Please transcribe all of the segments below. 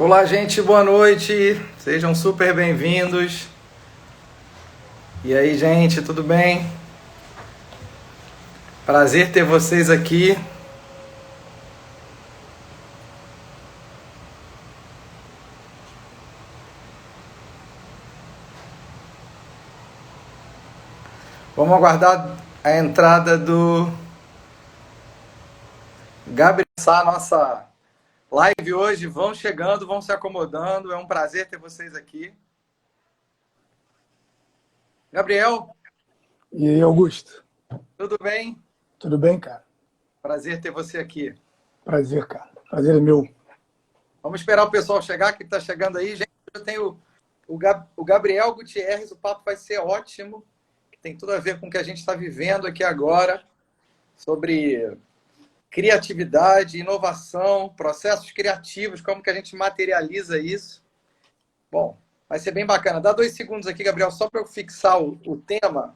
Olá, gente, boa noite. Sejam super bem-vindos. E aí, gente, tudo bem? Prazer ter vocês aqui. Vamos aguardar a entrada do Gabriel, a nossa live hoje. Vão chegando, vão se acomodando. É um prazer ter vocês aqui. Gabriel, E aí, Augusto? tudo bem? Tudo bem, cara? Prazer ter você aqui. Prazer, cara. Prazer é meu. Vamos esperar o pessoal chegar, que está chegando aí. Gente, eu tenho o Gabriel Gutierrez, o papo vai ser ótimo. Tem tudo a ver com o que a gente está vivendo aqui agora, sobre criatividade, inovação, processos criativos, como que a gente materializa isso. Bom, vai ser bem bacana. Dá 2 segundos aqui, Gabriel, só para eu fixar o tema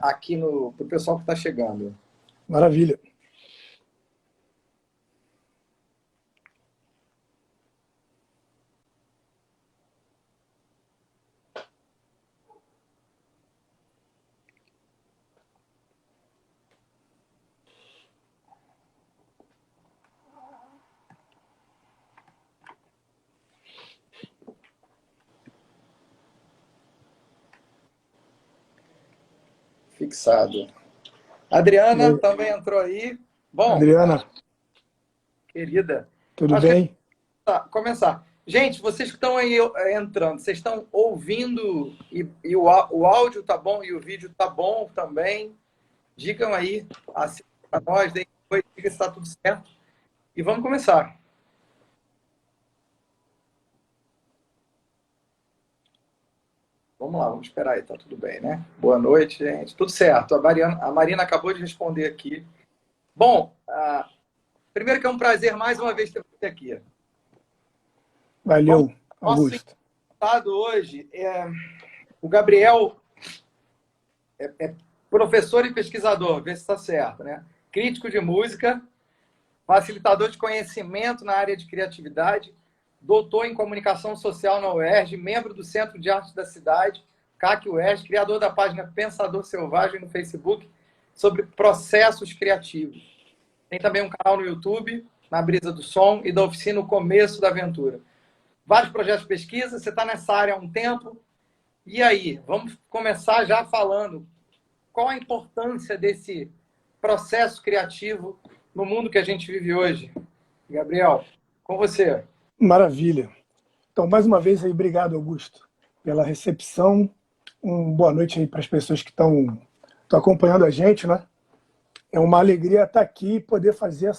aqui para o pessoal que está chegando. Maravilha. Fixado. Adriana também entrou aí. Bom, Adriana, querida, tudo acho que bem? começar. Gente, vocês que estão aí entrando, vocês estão ouvindo e o áudio tá bom e o vídeo tá bom também? Digam aí, assim, para nós, depois diga se está tudo certo. E vamos começar. Vamos lá, vamos esperar aí, tá tudo bem, né? Boa noite, gente. Tudo certo. A Marina acabou de responder aqui. Bom, primeiro que é um prazer mais uma vez ter você aqui. Valeu, Nosso Augusto. entrevistado hoje o Gabriel é professor e pesquisador, vê se está certo, né? Crítico de música, facilitador de conhecimento na área de criatividade, doutor em comunicação social na UERJ, membro do Centro de Arte da Cidade, CAC UERJ, criador da página Pensador Selvagem no Facebook, sobre processos criativos. Tem também um canal no YouTube, Na Brisa do Som, e da oficina O Começo da Aventura. Vários projetos de pesquisa, você está nessa área há um tempo. E aí, vamos começar já falando qual a importância desse processo criativo no mundo que a gente vive hoje. Gabriel, com você. Maravilha. Então, mais uma vez, aí, obrigado, Augusto, pela recepção. Boa noite aí para as pessoas que estão acompanhando a gente, né? É uma alegria estar aqui e poder fazer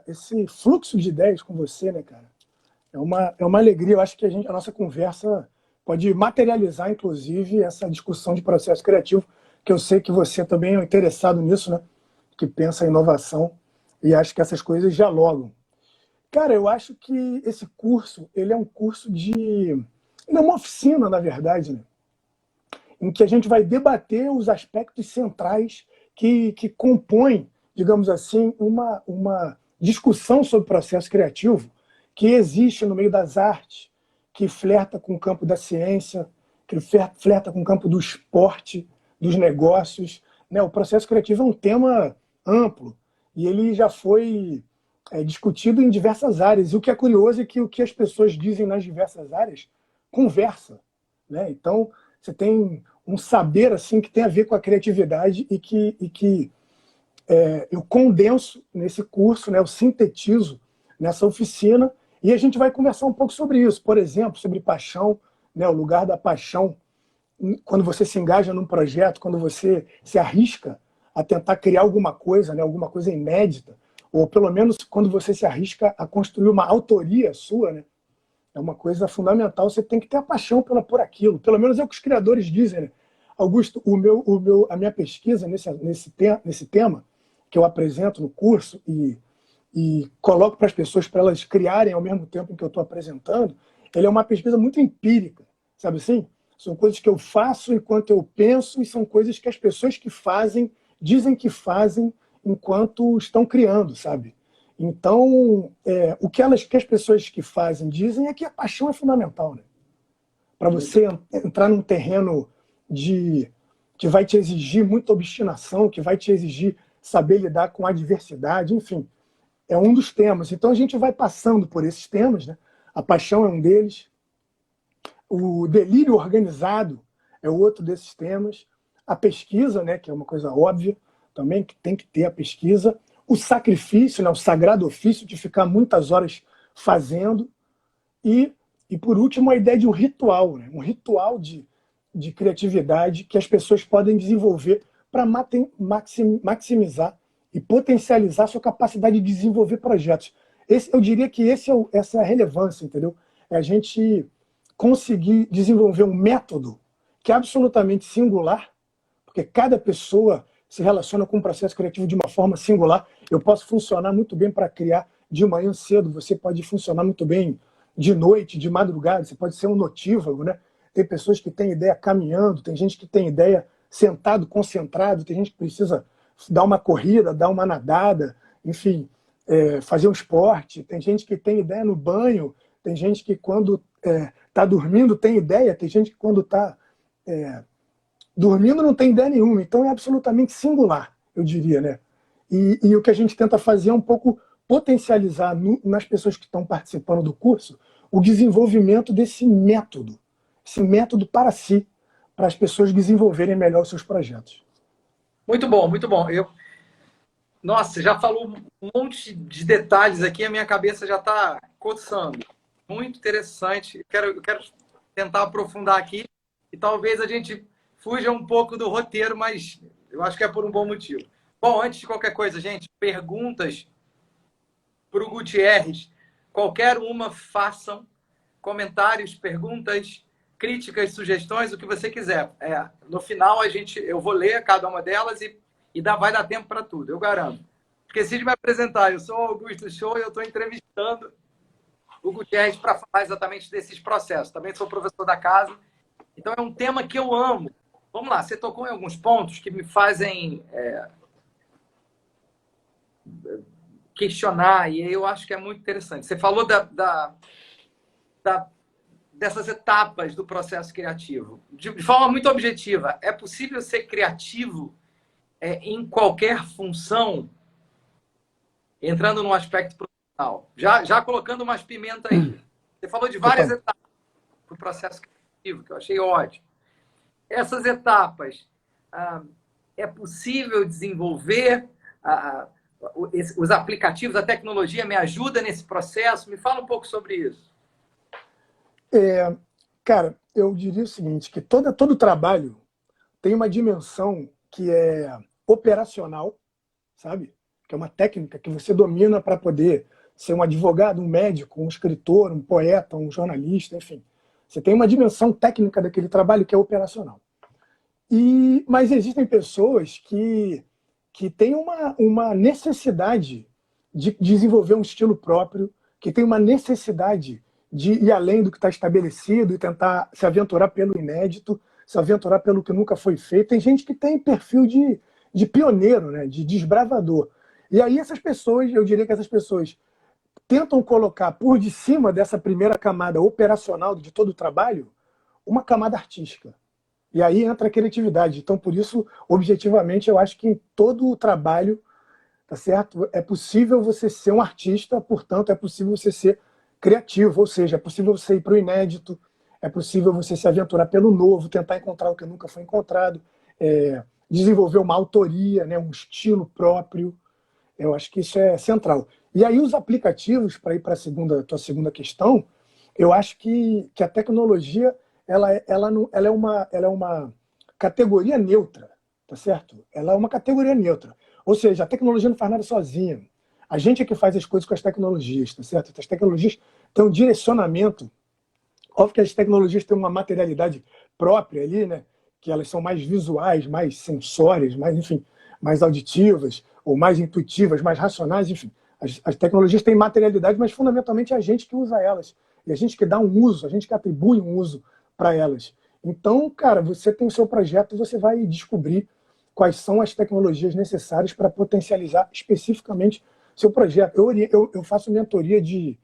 esse fluxo de ideias com você, né, cara? É uma alegria. Eu acho que a nossa conversa pode materializar, inclusive, essa discussão de processo criativo, que eu sei que você também é interessado nisso, né? Que pensa em inovação, e acho que essas coisas dialogam. Cara, eu acho que esse curso, ele é um curso de... Ele é uma oficina, na verdade, né? Em que a gente vai debater os aspectos centrais que compõem, digamos assim, uma discussão sobre processo criativo que existe no meio das artes, que flerta com o campo da ciência, que flerta com o campo do esporte, dos negócios, né? O processo criativo é um tema amplo e ele já foi discutido em diversas áreas. E o que é curioso é que o que as pessoas dizem nas diversas áreas conversa, né? Então, você tem um saber assim que tem a ver com a criatividade e que eu condenso nesse curso, né? Eu sintetizo nessa oficina e a gente vai conversar um pouco sobre isso. Por exemplo, sobre paixão, né? O lugar da paixão quando você se engaja num projeto, quando você se arrisca a tentar criar alguma coisa, né? Alguma coisa inédita, ou pelo menos quando você se arrisca a construir uma autoria sua, né? É uma coisa fundamental, você tem que ter a paixão por aquilo. Pelo menos é o que os criadores dizem, né? Augusto, a minha pesquisa nesse tema, que eu apresento no curso e coloco para as pessoas, para elas criarem ao mesmo tempo em que eu estou apresentando, ele é uma pesquisa muito empírica, sabe assim? São coisas que eu faço enquanto eu penso e são coisas que as pessoas que fazem dizem que fazem enquanto estão criando, sabe? Então, o que as pessoas que fazem dizem é que a paixão é fundamental, né? Para você entrar num terreno que vai te exigir muita obstinação, que vai te exigir saber lidar com a adversidade, enfim, é um dos temas. Então a gente vai passando por esses temas, né? A paixão é um deles, o delírio organizado é outro desses temas, a pesquisa, né, que é uma coisa óbvia também, que tem que ter a pesquisa, o sacrifício, né, o sagrado ofício de ficar muitas horas fazendo, e por último, a ideia de um ritual, né? Um ritual de criatividade que as pessoas podem desenvolver para maximizar e potencializar sua capacidade de desenvolver projetos. Eu diria que essa é a relevância, entendeu? É a gente conseguir desenvolver um método que é absolutamente singular, porque cada pessoa se relaciona com o processo criativo de uma forma singular. Eu posso funcionar muito bem para criar de manhã cedo, você pode funcionar muito bem de noite, de madrugada, você pode ser um notívago, né? Tem pessoas que têm ideia caminhando, tem gente que tem ideia sentado, concentrado, tem gente que precisa dar uma corrida, dar uma nadada, enfim, fazer um esporte, tem gente que tem ideia no banho, tem gente que quando está dormindo tem ideia, tem gente que quando está dormindo não tem ideia nenhuma, então é absolutamente singular, eu diria, né? E o que a gente tenta fazer é um pouco potencializar nas pessoas que estão participando do curso o desenvolvimento desse método, esse método para si, para as pessoas desenvolverem melhor os seus projetos. Muito bom, muito bom. Nossa, já falou um monte de detalhes aqui, a minha cabeça já está coçando. Muito interessante. Eu quero tentar aprofundar aqui e talvez a gente fuja um pouco do roteiro, mas eu acho que é por um bom motivo. Bom, antes de qualquer coisa, gente, perguntas para o Gutierrez. Qualquer uma, façam comentários, perguntas, críticas, sugestões, o que você quiser. No final, eu vou ler cada uma delas e vai dar tempo para tudo, eu garanto. Esqueci de me apresentar, eu sou o Augusto Show e eu estou entrevistando o Gutierrez para falar exatamente desses processos. Também sou professor da casa, então é um tema que eu amo. Vamos lá, você tocou em alguns pontos que me fazem questionar, e eu acho que é muito interessante. Você falou dessas etapas do processo criativo. De forma muito objetiva, é possível ser criativo em qualquer função, entrando no aspecto profissional? Já colocando umas pimentas aí. Você falou de várias etapas do processo criativo, que eu achei ótimo. Essas etapas, é possível desenvolver os aplicativos, a tecnologia me ajuda nesse processo? Me fala um pouco sobre isso. Cara, eu diria o seguinte, que todo trabalho tem uma dimensão que é operacional, sabe? Que é uma técnica que você domina para poder ser um advogado, um médico, um escritor, um poeta, um jornalista, enfim. Você tem uma dimensão técnica daquele trabalho que é operacional. Mas existem pessoas que têm uma necessidade de desenvolver um estilo próprio, que tem uma necessidade de ir além do que está estabelecido e tentar se aventurar pelo inédito, se aventurar pelo que nunca foi feito. Tem gente que tem perfil de pioneiro, né? De desbravador. E aí essas pessoas, eu diria que essas pessoas tentam colocar por de cima dessa primeira camada operacional de todo o trabalho, uma camada artística. E aí entra a criatividade. Então, por isso, objetivamente, eu acho que em todo o trabalho, tá certo? É possível você ser um artista, portanto, é possível você ser criativo, ou seja, é possível você ir para o inédito, é possível você se aventurar pelo novo, tentar encontrar o que nunca foi encontrado, desenvolver uma autoria, né, um estilo próprio. Eu acho que isso é central. E aí os aplicativos, para ir para a tua segunda questão, eu acho que a tecnologia ela é uma categoria neutra, tá certo? Ela é uma categoria neutra. Ou seja, a tecnologia não faz nada sozinha. A gente é que faz as coisas com as tecnologias, tá certo? As tecnologias têm um direcionamento. Óbvio que as tecnologias têm uma materialidade própria ali, né? Que elas são mais visuais, mais sensórias, mais, enfim, mais auditivas, ou mais intuitivas, mais racionais, enfim. As tecnologias têm materialidade, mas fundamentalmente é a gente que usa elas. E a gente que dá um uso, a gente que atribui um uso para elas. Então, cara, você tem o seu projeto e você vai descobrir quais são as tecnologias necessárias para potencializar especificamente seu projeto. Eu faço mentoria de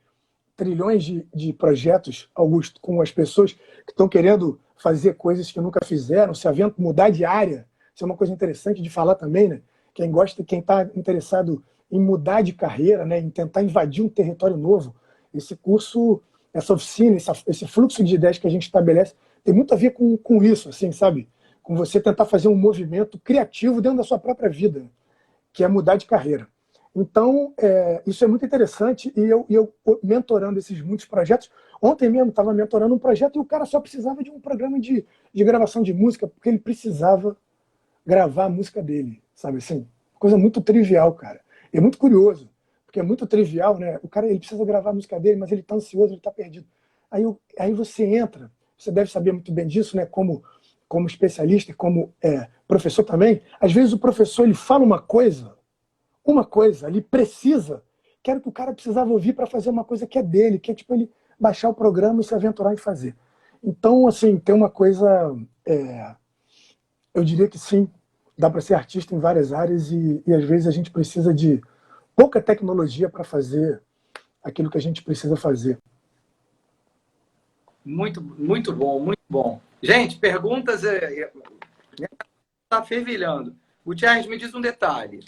trilhões de projetos, Augusto, com as pessoas que estão querendo fazer coisas que nunca fizeram, se avento mudar de área. Isso é uma coisa interessante de falar também, né? Quem gosta, quem está interessado em mudar de carreira, né? Em tentar invadir um território novo. Esse curso, essa oficina, esse fluxo de ideias que a gente estabelece tem muito a ver com isso, assim, sabe? Com você tentar fazer um movimento criativo dentro da sua própria vida, que é mudar de carreira. Então, isso é muito interessante e eu mentorando esses muitos projetos. Ontem mesmo estava mentorando um projeto e o cara só precisava de um programa de gravação de música, porque ele precisava gravar a música dele, sabe assim? Coisa muito trivial, cara. E é muito curioso, porque é muito trivial, né? O cara ele precisa gravar a música dele, mas ele está ansioso, ele está perdido. Aí você entra, você deve saber muito bem disso, né? Como especialista, como professor também. Às vezes o professor ele fala uma coisa, ele precisa, que era o que o cara precisava ouvir para fazer uma coisa que é dele, que é tipo ele baixar o programa e se aventurar em fazer. Então, assim, tem uma coisa, eu diria que sim, dá para ser artista em várias áreas e às vezes a gente precisa de pouca tecnologia para fazer aquilo que a gente precisa fazer. Muito, muito bom, muito bom. Gente, perguntas está fervilhando. Gutierrez, me diz um detalhe.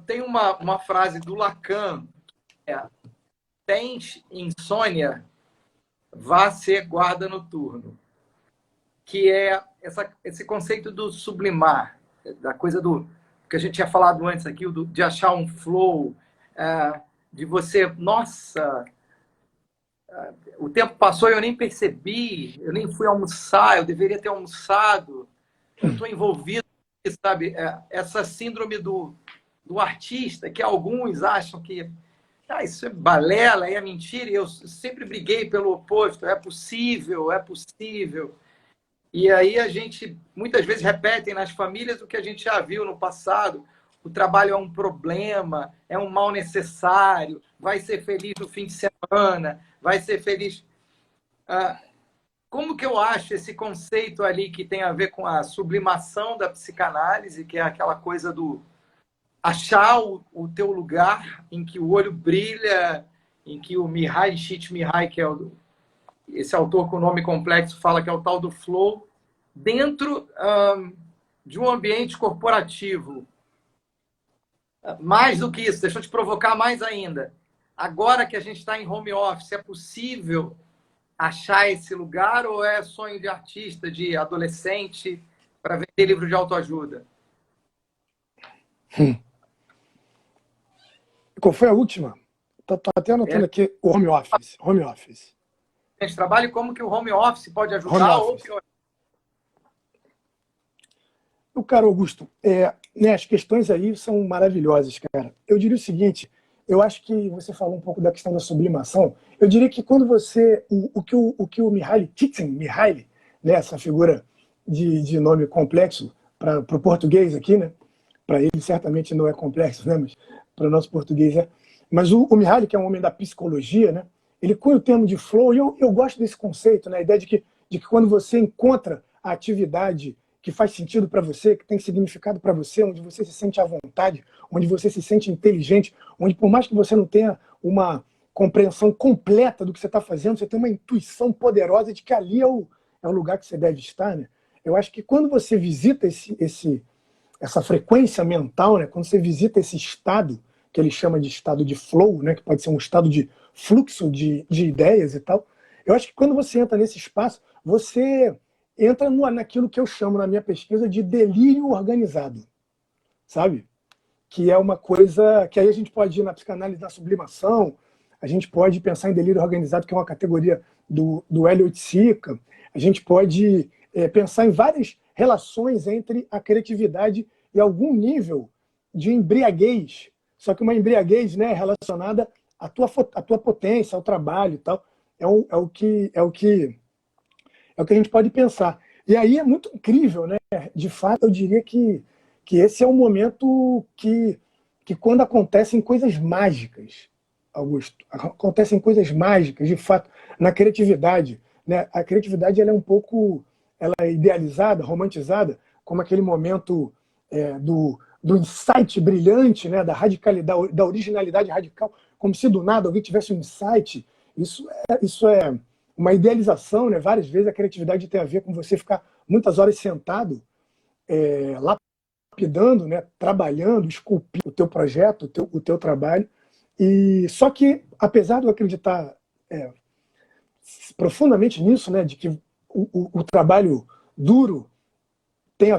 Tem uma frase do Lacan, tens insônia, vá ser guarda noturno, que é esse conceito do sublimar, da coisa do que a gente tinha falado antes aqui, de achar um flow, de você, nossa, o tempo passou e eu nem percebi, eu nem fui almoçar, eu deveria ter almoçado, eu estou envolvido, sabe, essa síndrome do artista, que alguns acham que isso é balela, é mentira, e eu sempre briguei pelo oposto, é possível, é possível. E aí a gente, muitas vezes, repete nas famílias o que a gente já viu no passado, o trabalho é um problema, é um mal necessário, vai ser feliz no fim de semana, vai ser feliz... Como que eu acho esse conceito ali que tem a ver com a sublimação da psicanálise, que é aquela coisa do achar o teu lugar em que o olho brilha, em que o Mihaly Csikszentmihalyi, que é esse autor com nome complexo, fala que é o tal do flow, dentro de um ambiente corporativo. Mais do que isso, deixa eu te provocar mais ainda. Agora que a gente está em home office, é possível achar esse lugar ou é sonho de artista, de adolescente, para vender livro de autoajuda? Qual foi a última? Tô até anotando aqui o home office. Home office. A gente trabalha como que o home office pode ajudar home office. ou piorar? O cara, Augusto, né, as questões aí são maravilhosas, cara. Eu diria o seguinte, eu acho que você falou um pouco da questão da sublimação. Eu diria que quando você... O que o Mihaly Csikszentmihalyi, né, essa figura de nome complexo para o português aqui, né? Para ele certamente não é complexo, né? Mas para o nosso português é. Mas o Mihaly, que é um homem da psicologia, né? Ele cunha o termo de flow, e eu gosto desse conceito, né? A ideia de que quando você encontra a atividade que faz sentido para você, que tem significado para você, onde você se sente à vontade, onde você se sente inteligente, onde por mais que você não tenha uma compreensão completa do que você está fazendo, você tem uma intuição poderosa de que ali é o lugar que você deve estar, né? Eu acho que quando você visita essa frequência mental, né, quando você visita esse estado, que ele chama de estado de flow, né, que pode ser um estado de fluxo de ideias e tal, eu acho que quando você entra nesse espaço, você entra naquilo que eu chamo na minha pesquisa de delírio organizado, sabe? Que é uma coisa que aí a gente pode ir na psicanálise da sublimação, a gente pode pensar em delírio organizado, que é uma categoria do Elliot Sica, a gente pode pensar em várias relações entre a criatividade e algum nível de embriaguez, só que uma embriaguez, né, relacionada à tua potência, ao trabalho e tal, é o que a gente pode pensar. E aí é muito incrível, né? De fato, eu diria que esse é um momento que quando acontecem coisas mágicas, Augusto, acontecem coisas mágicas, de fato, na criatividade, né? A criatividade ela é um pouco idealizada, romantizada, como aquele momento do insight brilhante, né, da radicalidade, da originalidade radical, como se do nada alguém tivesse um insight. Isso é uma idealização, né? Várias vezes a criatividade tem a ver com você ficar muitas horas sentado, lapidando, né, trabalhando, esculpindo o teu projeto, o teu trabalho. E só que, apesar de eu acreditar profundamente nisso, né, de que o trabalho duro tem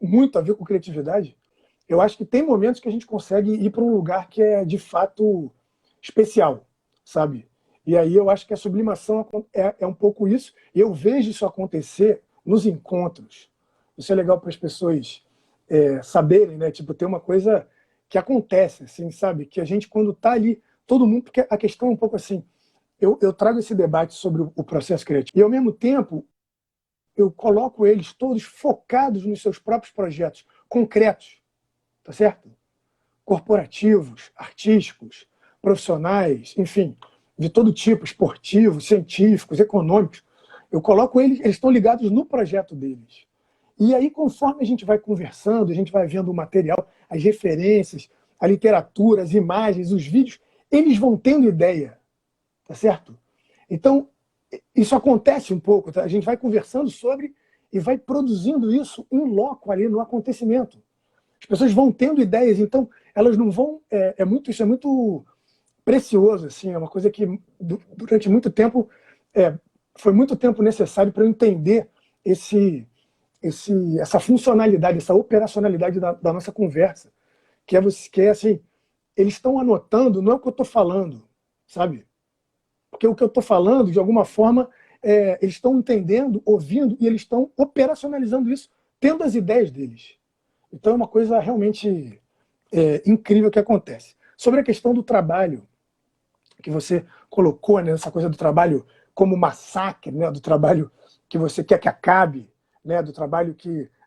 muito a ver com criatividade, eu acho que tem momentos que a gente consegue ir para um lugar que é de fato especial, sabe? E aí eu acho que a sublimação é um pouco isso, e eu vejo isso acontecer nos encontros. Isso é legal para as pessoas saberem, né? Tipo, tem uma coisa que acontece, assim, sabe? Que a gente, quando está ali, todo mundo, porque a questão é um pouco assim, eu trago esse debate sobre o processo criativo, e ao mesmo tempo eu coloco eles todos focados nos seus próprios projetos concretos, tá certo? Corporativos, artísticos, profissionais, enfim, de todo tipo, esportivos, científicos, econômicos. Eu coloco eles estão ligados no projeto deles. E aí, conforme a gente vai conversando, a gente vai vendo o material, as referências, a literatura, as imagens, os vídeos, eles vão tendo ideia, tá certo? Então, isso acontece um pouco, tá? A gente vai conversando sobre e vai produzindo isso em loco ali no acontecimento. As pessoas vão tendo ideias, então elas não vão. Isso é muito precioso, assim, é uma coisa que durante muito tempo foi muito tempo necessário para eu entender essa funcionalidade, essa operacionalidade da nossa conversa, que é assim, eles estão anotando, não é o que eu estou falando, sabe? Porque o que eu estou falando, de alguma forma, eles estão entendendo, ouvindo, e eles estão operacionalizando isso, tendo as ideias deles. Então é uma coisa realmente incrível que acontece. Sobre a questão do trabalho, que você colocou, né, essa coisa do trabalho como massacre, né, do trabalho que você quer que acabe, né, do trabalho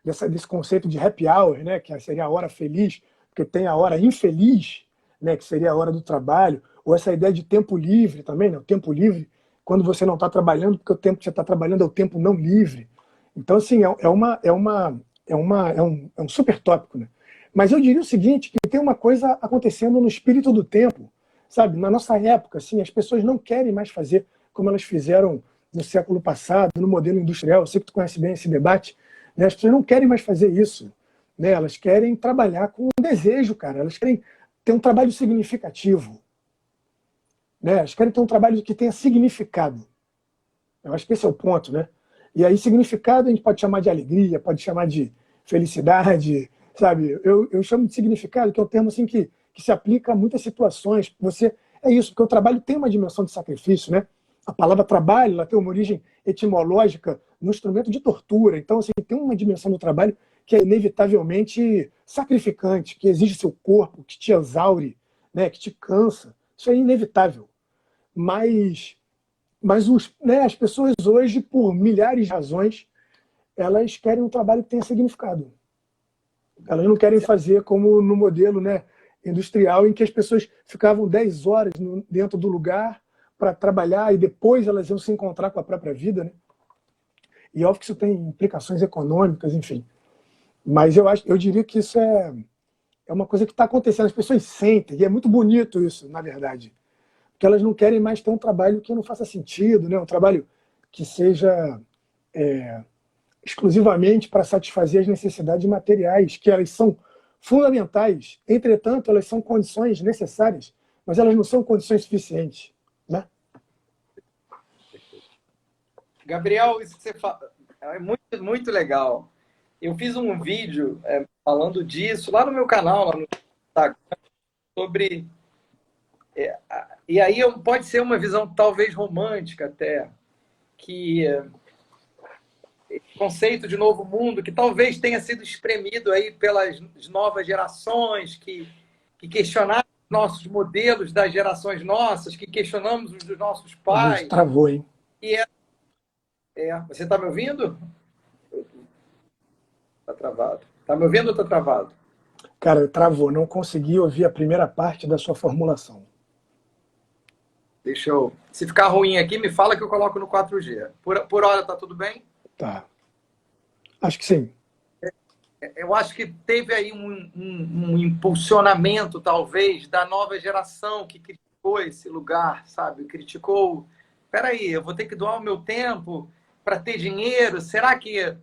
desse conceito de happy hour, né, que seria a hora feliz, porque tem a hora infeliz, né, que seria a hora do trabalho, ou essa ideia de tempo livre também, né, o tempo livre quando você não está trabalhando, porque o tempo que você está trabalhando é o tempo não livre. Então, assim, é um super tópico, né? Mas eu diria o seguinte, que tem uma coisa acontecendo no espírito do tempo, sabe? Na nossa época, assim, as pessoas não querem mais fazer como elas fizeram no século passado, no modelo industrial. Eu sei que tu conhece bem esse debate, né? As pessoas não querem mais fazer isso, né? Elas querem trabalhar com desejo, cara. Elas querem ter um trabalho significativo, né? Elas querem ter um trabalho que tenha significado. Eu acho que esse é o ponto, né? E aí, significado a gente pode chamar de alegria, pode chamar de felicidade, sabe? Eu chamo de significado, que é um termo assim que se aplica a muitas situações. É isso, porque o trabalho tem uma dimensão de sacrifício, né? A palavra trabalho, ela tem uma origem etimológica no instrumento de tortura. Então, assim, tem uma dimensão do trabalho que é inevitavelmente sacrificante, que exige seu corpo, que te exaure, né? Que te cansa. Isso é inevitável. Mas as pessoas hoje, por milhares de razões, elas querem um trabalho que tenha significado. Elas não querem fazer como no modelo, né, industrial, em que as pessoas ficavam 10 horas dentro do lugar para trabalhar e depois elas iam se encontrar com a própria vida, né? E óbvio que isso tem implicações econômicas, enfim. Mas eu diria que isso é uma coisa que está acontecendo. As pessoas sentem, e é muito bonito isso, na verdade. Porque elas não querem mais ter um trabalho que não faça sentido, né? Um trabalho que seja exclusivamente para satisfazer as necessidades materiais, que elas são fundamentais. Entretanto, elas são condições necessárias, mas elas não são condições suficientes, né? Gabriel, isso que você fala é muito, muito legal. Eu fiz um vídeo falando disso lá no meu canal, lá no Instagram, sobre. E aí pode ser uma visão talvez romântica até, que conceito de novo mundo, que talvez tenha sido espremido aí pelas novas gerações, que questionaram os nossos modelos das gerações nossas, que questionamos os dos nossos pais. Travou, hein? E você está me ouvindo? Está travado. Está me ouvindo ou está travado? Cara, travou. Não consegui ouvir a primeira parte da sua formulação. Deixa eu... Se ficar ruim aqui, me fala que eu coloco no 4G. Por hora está tudo bem? Tá. Acho que sim. eu acho que teve aí um impulsionamento, talvez, da nova geração que criticou esse lugar, sabe? Criticou, peraí, eu vou ter que doar o meu tempo para ter dinheiro? Será que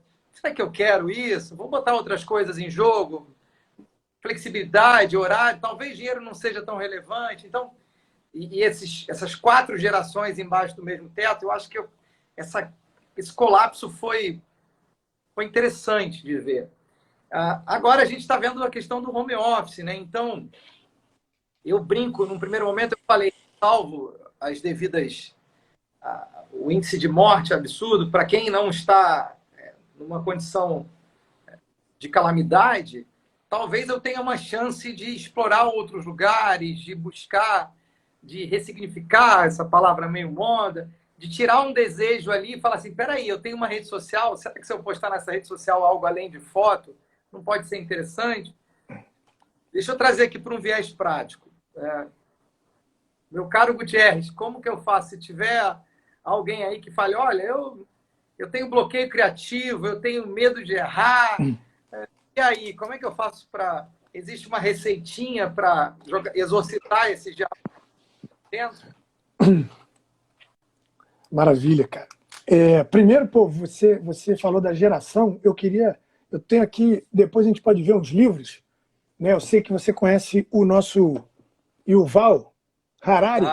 eu quero isso? Vou botar outras coisas em jogo? Flexibilidade, horário, talvez dinheiro não seja tão relevante. Então, essas 4 gerações embaixo do mesmo teto, eu acho que esse colapso foi interessante de ver. Agora a gente está vendo a questão do home office, né? Então, eu brinco, num primeiro momento eu falei, salvo as devidas... o índice de morte absurdo, para quem não está numa condição de calamidade, talvez eu tenha uma chance de explorar outros lugares, de buscar, de ressignificar essa palavra meio moda, de tirar um desejo ali e falar assim, peraí, eu tenho uma rede social, será que se eu postar nessa rede social algo além de foto, não pode ser interessante? Deixa eu trazer aqui para um viés prático. Meu caro Gutierrez, como que eu faço se tiver alguém aí que fale, olha, eu tenho bloqueio criativo, eu tenho medo de errar, e aí, como é que eu faço para... Existe uma receitinha para exorcitar esse diabo dentro? Maravilha, cara. Primeiro, pô, você falou da geração. Eu tenho aqui, depois a gente pode ver uns livros, né? Eu sei que você conhece o nosso Yuval Harari.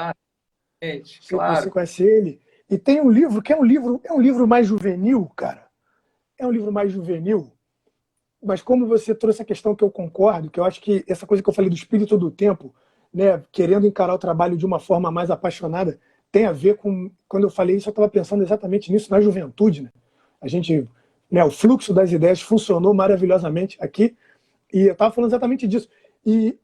Gente, Sei que claro. você conhece ele. E tem um livro que é um livro mais juvenil, cara. É um livro mais juvenil. Mas como você trouxe a questão que eu concordo, que eu acho que essa coisa que eu falei do espírito do tempo, né, querendo encarar o trabalho de uma forma mais apaixonada, tem a ver com... Quando eu falei isso, eu estava pensando exatamente nisso na juventude. Né? A gente, né, o fluxo das ideias funcionou maravilhosamente aqui, e eu estava falando exatamente disso.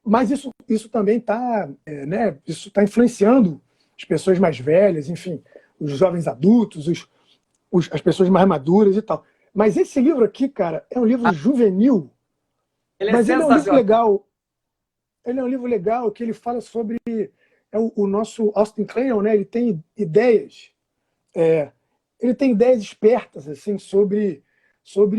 Mas isso também está né, isso tá influenciando as pessoas mais velhas, enfim, os jovens adultos, as pessoas mais maduras e tal. Mas esse livro aqui, cara, é um livro juvenil, mas ele é um livro legal. Ele é um livro legal que ele fala sobre o nosso Austin Kleon, né? Ele tem ideias, ele tem ideias espertas assim sobre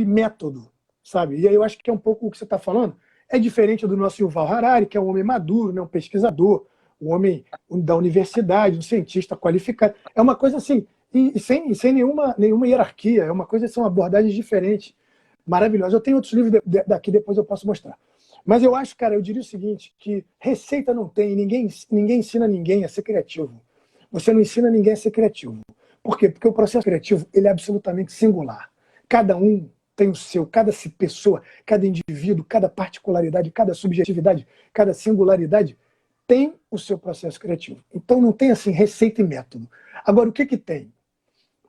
método, sabe? E aí eu acho que é um pouco o que você está falando. É diferente do nosso Yuval Harari, que é um homem maduro, né? Um pesquisador, um homem da universidade, um cientista qualificado. É uma coisa assim, e sem nenhuma hierarquia, é uma coisa, são abordagens diferentes, maravilhosas. Eu tenho outros livros daqui, depois eu posso mostrar. Mas eu acho, cara, eu diria o seguinte, que receita não tem, ninguém ensina ninguém a ser criativo. Você não ensina ninguém a ser criativo. Por quê? Porque o processo criativo ele é absolutamente singular. Cada um tem o seu, cada pessoa, cada indivíduo, cada particularidade, cada subjetividade, cada singularidade tem o seu processo criativo. Então não tem assim receita e método. Agora, o que tem?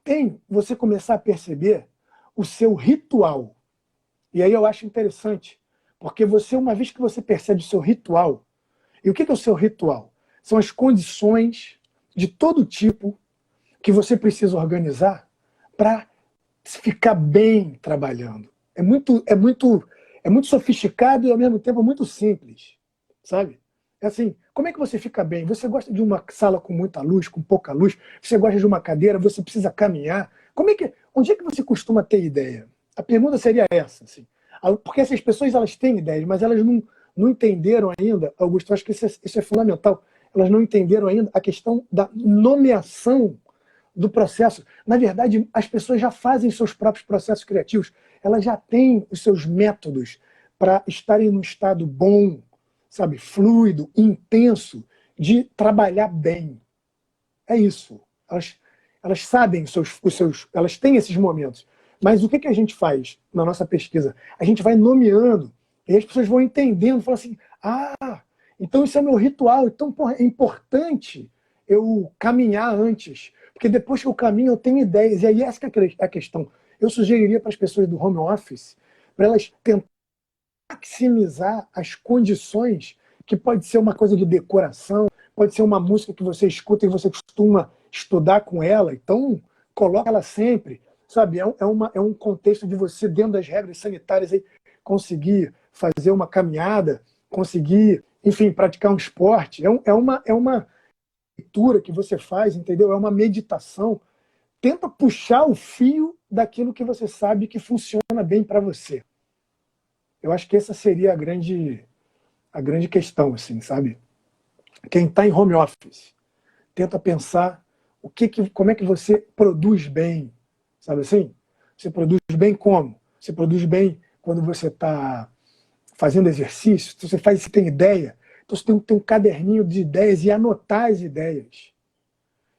Tem você começar a perceber o seu ritual. E aí eu acho interessante, porque uma vez que você percebe o seu ritual, e o que é o seu ritual? São as condições de todo tipo que você precisa organizar para ficar bem trabalhando. É muito sofisticado e ao mesmo tempo muito simples, sabe? É assim, como é que você fica bem? Você gosta de uma sala com muita luz, com pouca luz? Você gosta de uma cadeira? Você precisa caminhar? Onde é que você costuma ter ideia? A pergunta seria essa, assim. Porque essas pessoas elas têm ideias, mas elas não entenderam ainda, Augusto, eu acho que isso é fundamental, elas não entenderam ainda a questão da nomeação do processo. Na verdade, as pessoas já fazem seus próprios processos criativos, elas já têm os seus métodos para estarem num estado bom, sabe, fluido, intenso, de trabalhar bem. É isso. Elas sabem elas têm esses momentos. Mas o que a gente faz na nossa pesquisa? A gente vai nomeando, e as pessoas vão entendendo, falam assim, então isso é meu ritual, então porra, é importante eu caminhar antes, porque depois que eu caminho eu tenho ideias, e aí essa que é a questão. Eu sugeriria para as pessoas do home office, para elas tentarem maximizar as condições, que pode ser uma coisa de decoração, pode ser uma música que você escuta e você costuma estudar com ela, então coloca ela sempre, sabe? É um contexto de você, dentro das regras sanitárias, aí, conseguir fazer uma caminhada, conseguir, enfim, praticar um esporte. É uma leitura que você faz, entendeu? É uma meditação. Tenta puxar o fio daquilo que você sabe que funciona bem para você. Eu acho que essa seria a grande questão, assim, sabe? Quem está em home office, tenta pensar como é que você produz bem, sabe assim? Você produz bem como? Você produz bem quando você está fazendo exercício, você tem ideia, então você tem que ter um caderninho de ideias e anotar as ideias.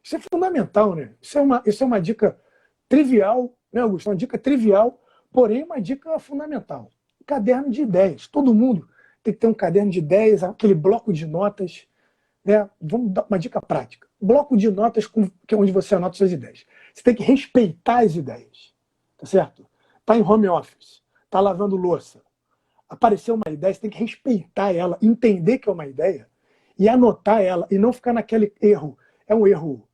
Isso é fundamental, né? Isso é uma dica trivial, né, Augusto? Uma dica trivial, porém uma dica fundamental. Caderno de ideias. Todo mundo tem que ter um caderno de ideias, aquele bloco de notas, né? Vamos dar uma dica prática. Bloco de notas que é onde você anota suas ideias. Você tem que respeitar as ideias, tá certo? Está em home office, está lavando louça, apareceu uma ideia, você tem que respeitar ela, entender que é uma ideia e anotar ela e não ficar naquele erro. É um erro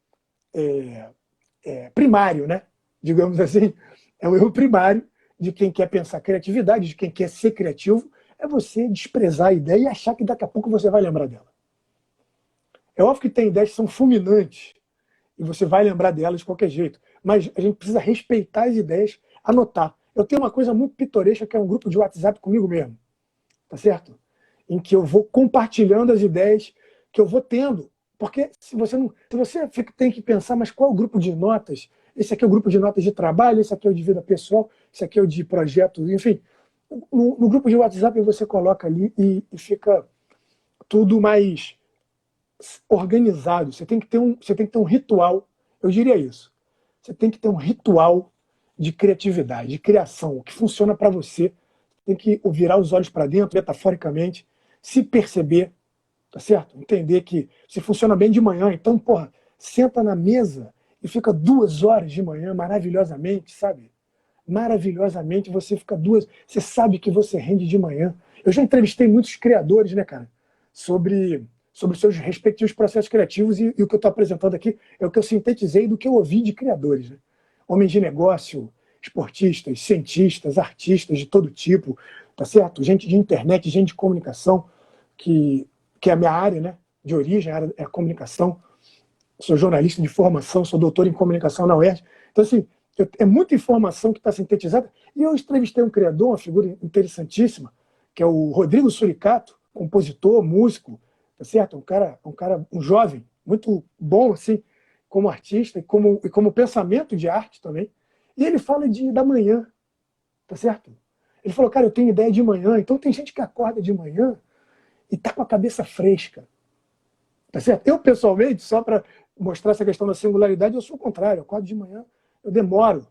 primário, né? Digamos assim, é um erro primário de quem quer pensar criatividade, de quem quer ser criativo, é você desprezar a ideia e achar que daqui a pouco você vai lembrar dela. É óbvio que tem ideias que são fulminantes e você vai lembrar delas de qualquer jeito, mas a gente precisa respeitar as ideias, anotar. Eu tenho uma coisa muito pitoresca que é um grupo de WhatsApp comigo mesmo, tá certo? Em que eu vou compartilhando as ideias que eu vou tendo. Porque se você tem que pensar, mas qual é o grupo de notas? Esse aqui é o grupo de notas de trabalho, esse aqui é o de vida pessoal, esse aqui é o de projetos, enfim. No grupo de WhatsApp você coloca ali e fica tudo mais organizado. Você tem que ter um ritual, eu diria isso. Você tem que ter um ritual de criatividade, de criação, o que funciona para você. Tem que virar os olhos para dentro, metaforicamente, se perceber, tá certo? Entender que se funciona bem de manhã, então, porra, senta na mesa e fica 2 horas de manhã maravilhosamente, sabe? Maravilhosamente, você fica você sabe que você rende de manhã. Eu já entrevistei muitos criadores, né, cara, sobre seus respectivos processos criativos e o que eu estou apresentando aqui é o que eu sintetizei do que eu ouvi de criadores, né? Homens de negócio, esportistas, cientistas, artistas de todo tipo, tá certo? Gente de internet, gente de comunicação, que é a minha área, né, de origem, a área é a comunicação. Sou jornalista de formação, sou doutor em comunicação na UERJ. Então, assim, é muita informação que está sintetizada. E eu entrevistei um criador, uma figura interessantíssima, que é o Rodrigo Suricato, compositor, músico, tá certo? Um jovem, muito bom, assim, como artista e como pensamento de arte também. E ele fala da manhã, tá certo? Ele falou, cara, eu tenho ideia de manhã. Então tem gente que acorda de manhã e tá com a cabeça fresca, tá certo? Eu, pessoalmente, só para mostrar essa questão da singularidade, eu sou o contrário. Eu acordo de manhã, eu demoro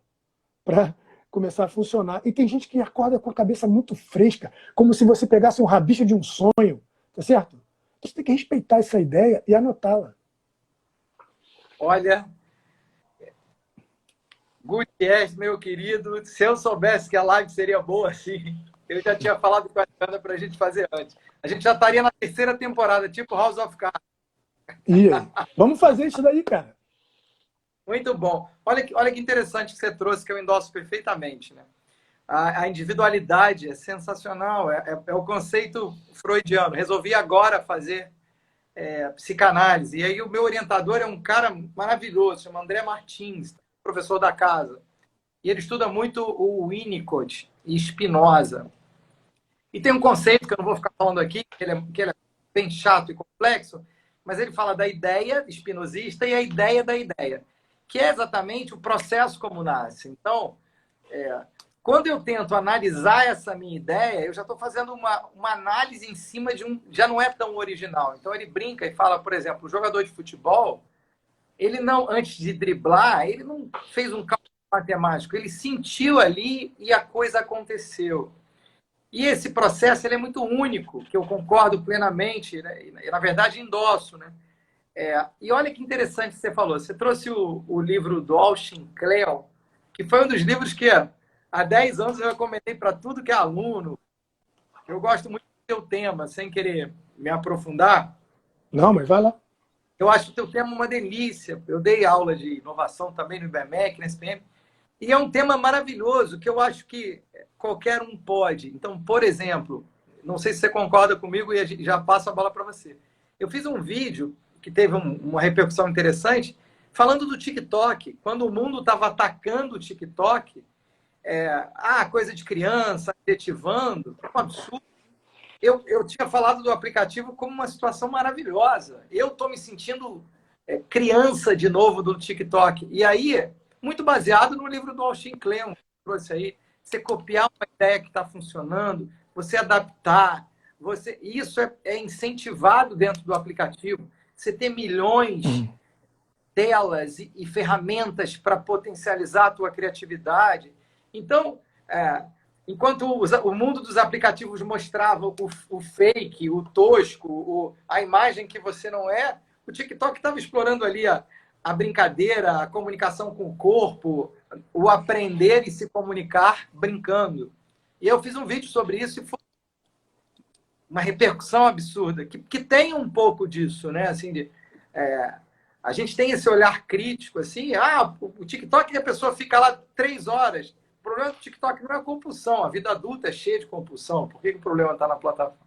para começar a funcionar. E tem gente que acorda com a cabeça muito fresca, como se você pegasse um rabicho de um sonho, tá certo? Você tem que respeitar essa ideia e anotá-la. Olha, Gutierrez, meu querido, se eu soubesse que a live seria boa assim, eu já tinha falado com a Ana para a gente fazer antes. A gente já estaria na 3ª temporada, tipo House of Cards. E aí? Vamos fazer isso daí, cara. Muito bom. Olha que interessante que você trouxe, que eu endosso perfeitamente, né? A individualidade é sensacional, é o conceito freudiano. Resolvi agora fazer psicanálise. E aí o meu orientador é um cara maravilhoso, chama André Martins, professor da casa. E ele estuda muito o Winnicott e Spinoza. E tem um conceito que eu não vou ficar falando aqui, que ele é bem chato e complexo, mas ele fala da ideia espinosista e a ideia da ideia, que é exatamente o processo como nasce. Então, quando eu tento analisar essa minha ideia, eu já estou fazendo uma análise em cima de já não é tão original. Então ele brinca e fala, por exemplo, o jogador de futebol, ele não, antes de driblar, ele não fez um cálculo matemático, ele sentiu ali e a coisa aconteceu. E esse processo ele é muito único, que eu concordo plenamente, né? E na verdade endosso, né? E olha que interessante que você falou. Você trouxe o livro do Austin Kleon, que foi um dos livros que há 10 anos eu recomendei para tudo que é aluno. Eu gosto muito do teu tema, sem querer me aprofundar. Não, mas vai lá. Eu acho o teu tema uma delícia. Eu dei aula de inovação também no IBMEC, na SPM. E é um tema maravilhoso, que eu acho que qualquer um pode. Então, por exemplo, não sei se você concorda comigo e já passo a bola para você. Eu fiz um vídeo que teve uma repercussão interessante, falando do TikTok. Quando o mundo estava atacando o TikTok, coisa de criança, adjetivando, é um absurdo. Eu tinha falado do aplicativo como uma situação maravilhosa. Eu estou me sentindo criança de novo do TikTok. E aí, muito baseado no livro do Austin Kleon, que trouxe aí, você copiar uma ideia que está funcionando, você adaptar, isso é incentivado dentro do aplicativo. Você ter milhões de telas e ferramentas para potencializar a tua criatividade. Então, enquanto o mundo dos aplicativos mostrava o fake, o tosco, a imagem que você não é, o TikTok estava explorando ali a brincadeira, a comunicação com o corpo, o aprender e se comunicar brincando. E eu fiz um vídeo sobre isso e foi uma repercussão absurda, que tem um pouco disso, né? Assim, a gente tem esse olhar crítico, assim, o TikTok, a pessoa fica lá 3 horas. O problema do TikTok não é a compulsão, a vida adulta é cheia de compulsão. Por que o problema está na plataforma?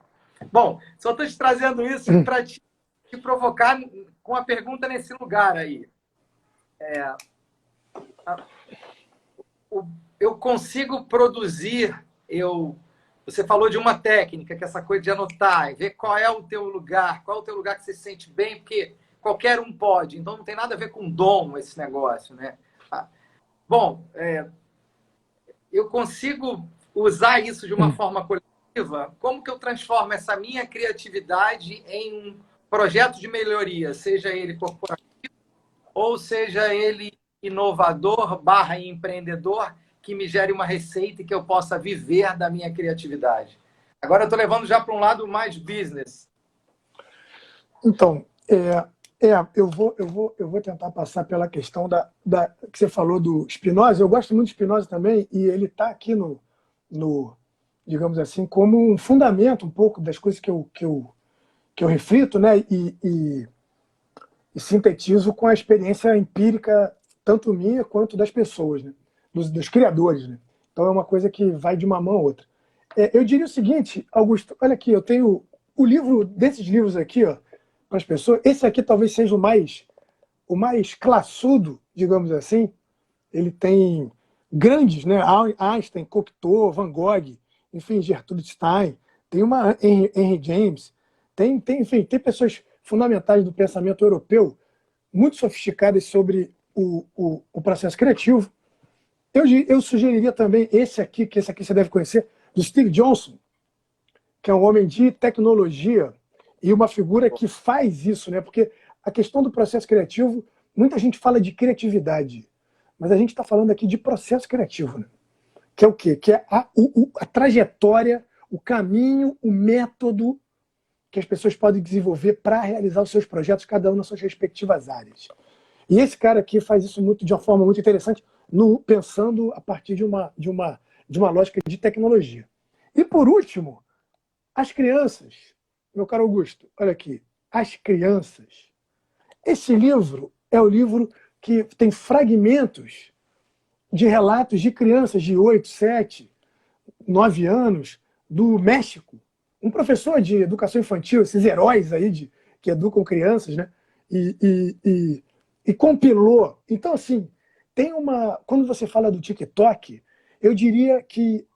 Bom, só estou te trazendo isso para te provocar com a pergunta nesse lugar aí. Eu consigo produzir, você falou de uma técnica, que é essa coisa de anotar, e ver qual é o teu lugar que você se sente bem, porque qualquer um pode, então não tem nada a ver com dom esse negócio, né? Bom, eu consigo usar isso de uma forma coletiva. Como que eu transformo essa minha criatividade em um projeto de melhoria, seja ele corporativo ou seja ele inovador / empreendedor, que me gere uma receita e que eu possa viver da minha criatividade? Agora eu estou levando já para um lado mais business. Então, eu vou tentar passar pela questão que você falou do Spinoza. Eu gosto muito de Spinoza também, e ele está aqui digamos assim, como um fundamento um pouco das coisas que eu reflito, né? E sintetizo com a experiência empírica, tanto minha quanto das pessoas, né? Dos criadores, né? Então é uma coisa que vai de uma mão a outra. Eu diria o seguinte, Augusto, olha aqui, eu tenho o livro, desses livros aqui, ó, para as pessoas, esse aqui talvez seja o mais classudo, digamos assim. Ele tem grandes, né? Einstein, Cocteau, Van Gogh, enfim, Gertrude Stein, tem uma Henry James, enfim, tem pessoas fundamentais do pensamento europeu, muito sofisticadas sobre o processo criativo. Eu sugeriria também esse aqui você deve conhecer, do Steve Johnson, que é um homem de tecnologia e uma figura que faz isso, né? Porque a questão do processo criativo, muita gente fala de criatividade, mas a gente está falando aqui de processo criativo, né? Que é o quê? Que é a trajetória, o caminho, o método que as pessoas podem desenvolver para realizar os seus projetos, cada um nas suas respectivas áreas. E esse cara aqui faz isso de uma forma muito interessante, pensando a partir de uma lógica de tecnologia. E, por último, as crianças. Meu caro Augusto, olha aqui. As crianças. Esse livro é o livro que tem fragmentos de relatos de crianças de 8, 7, 9 anos, do México. Um professor de educação infantil, esses heróis aí que educam crianças, né? E compilou. Então, assim, quando você fala do TikTok, eu diria que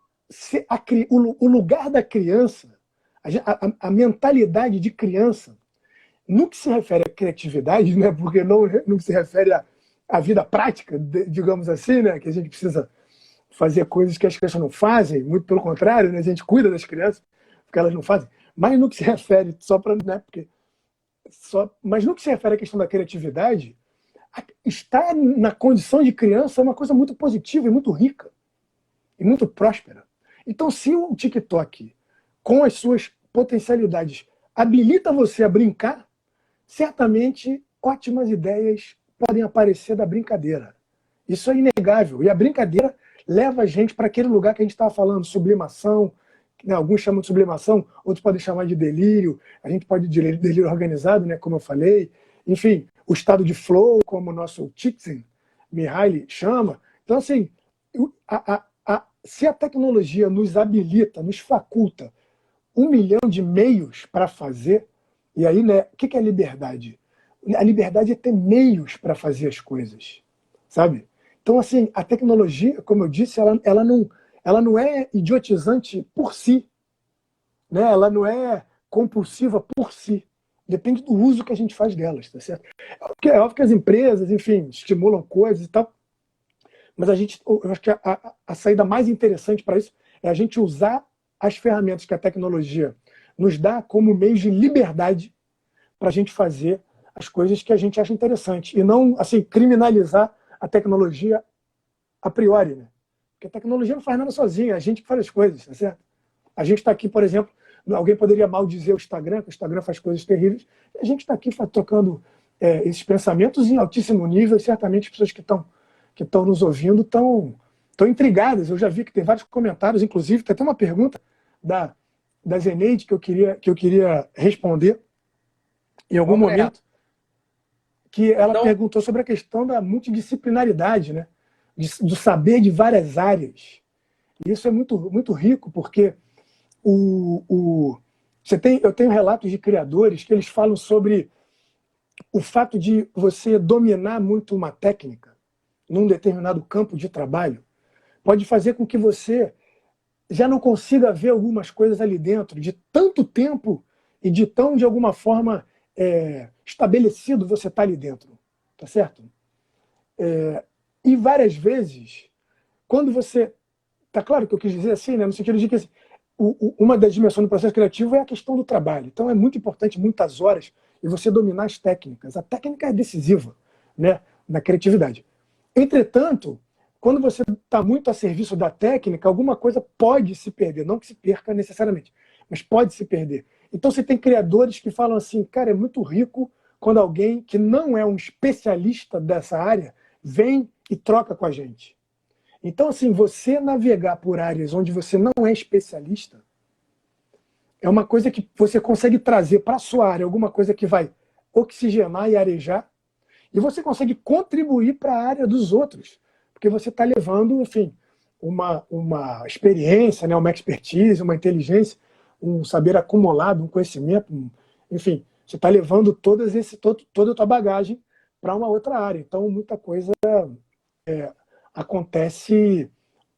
o lugar da criança, a mentalidade de criança, no que se refere à criatividade, né? Porque no que se refere à vida prática, digamos assim, né? Que a gente precisa fazer coisas que as crianças não fazem, muito pelo contrário, né? A gente cuida das crianças, porque elas não fazem. Mas no que se refere, né? Mas no que se refere à questão da criatividade, estar na condição de criança é uma coisa muito positiva e muito rica e muito próspera. Então, se o TikTok, com as suas potencialidades, habilita você a brincar, certamente ótimas ideias podem aparecer da brincadeira. Isso é inegável. E a brincadeira leva a gente para aquele lugar que a gente estava falando, sublimação, né? Alguns chamam de sublimação, outros podem chamar de delírio, a gente pode de delírio organizado, né? Como eu falei. Enfim, o estado de flow, como o nosso Csikszentmihalyi chama. Então, assim, se a tecnologia nos habilita, nos faculta 1 milhão de meios para fazer, e aí, né, o que é liberdade? A liberdade é ter meios para fazer as coisas, sabe? Então, assim, a tecnologia, como eu disse, ela não é idiotizante por si, né? Ela não é compulsiva por si. Depende do uso que a gente faz delas, tá certo? É óbvio que as empresas, enfim, estimulam coisas e tal, mas eu acho que a saída mais interessante para isso é a gente usar as ferramentas que a tecnologia nos dá como meios de liberdade para a gente fazer as coisas que a gente acha interessante e não, assim, criminalizar a tecnologia a priori, né? Porque a tecnologia não faz nada sozinha, é a gente que faz as coisas, tá certo? A gente está aqui, por exemplo, alguém poderia mal dizer o Instagram, que o Instagram faz coisas terríveis, a gente está aqui trocando esses pensamentos em altíssimo nível, e certamente as pessoas que estão nos ouvindo estão intrigadas. Eu já vi que tem vários comentários, inclusive, tem até uma pergunta da Zeneide que eu queria responder em algum Vamos nessa. momento, que ela Então, perguntou sobre a questão da multidisciplinaridade, né? Do saber de várias áreas. E isso é muito rico, porque eu tenho relatos de criadores que eles falam sobre o fato de você dominar muito uma técnica num determinado campo de trabalho pode fazer com que você já não consiga ver algumas coisas ali dentro, de tanto tempo e de tão, de alguma forma, estabelecido você está ali dentro. Tá certo? E várias vezes, quando você... Tá claro que eu quis dizer assim, né? No sentido de que assim, uma das dimensões do processo criativo é a questão do trabalho. Então é muito importante, muitas horas, e você dominar as técnicas. A técnica é decisiva, né, na criatividade. Entretanto, quando você está muito a serviço da técnica, alguma coisa pode se perder. Não que se perca necessariamente, mas pode se perder. Então você tem criadores que falam assim, cara, é muito rico quando alguém que não é um especialista dessa área vem e troca com a gente. Então, assim, você navegar por áreas onde você não é especialista é uma coisa que você consegue trazer para a sua área, alguma coisa que vai oxigenar e arejar, e você consegue contribuir para a área dos outros, porque você está levando, enfim, uma experiência, né, uma expertise, uma inteligência, um saber acumulado, um conhecimento, enfim, você está levando toda a tua bagagem para uma outra área. Então, muita coisa acontece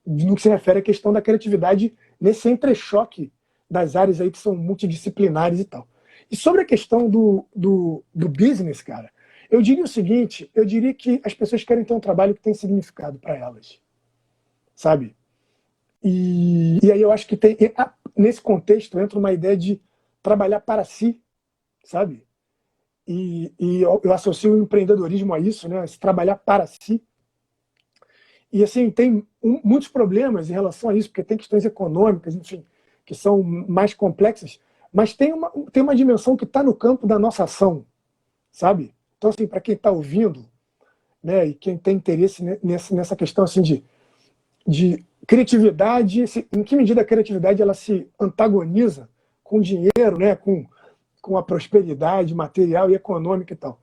no que se refere à questão da criatividade nesse entrechoque das áreas aí que são multidisciplinares e tal. E sobre a questão do business, cara, eu diria o seguinte, eu diria que as pessoas querem ter um trabalho que tem significado para elas, sabe? E aí eu acho que nesse contexto entra uma ideia de trabalhar para si, sabe? E eu associo o empreendedorismo a isso, né? Esse trabalhar para si. E assim, tem muitos problemas em relação a isso, porque tem questões econômicas, enfim, que são mais complexas, mas tem uma dimensão que está no campo da nossa ação, sabe? Então, assim, para quem está ouvindo, né, e quem tem interesse nessa questão assim, de criatividade, em que medida a criatividade ela se antagoniza com o dinheiro, né, com a prosperidade material e econômica e tal.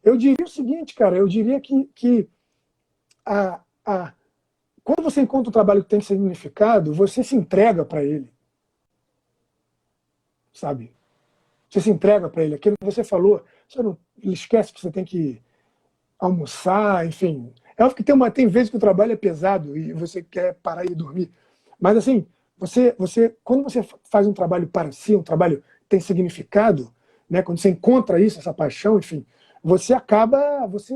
Eu diria o seguinte, cara, eu diria que quando você encontra um trabalho que tem significado, você se entrega para ele, sabe? Você se entrega para ele. Aquilo que você falou, você não esquece que você tem que almoçar, enfim. É óbvio que tem vezes que o trabalho é pesado e você quer parar e dormir. Mas assim, quando você faz um trabalho para si, um trabalho que tem significado, né? Quando você encontra isso, essa paixão, enfim, você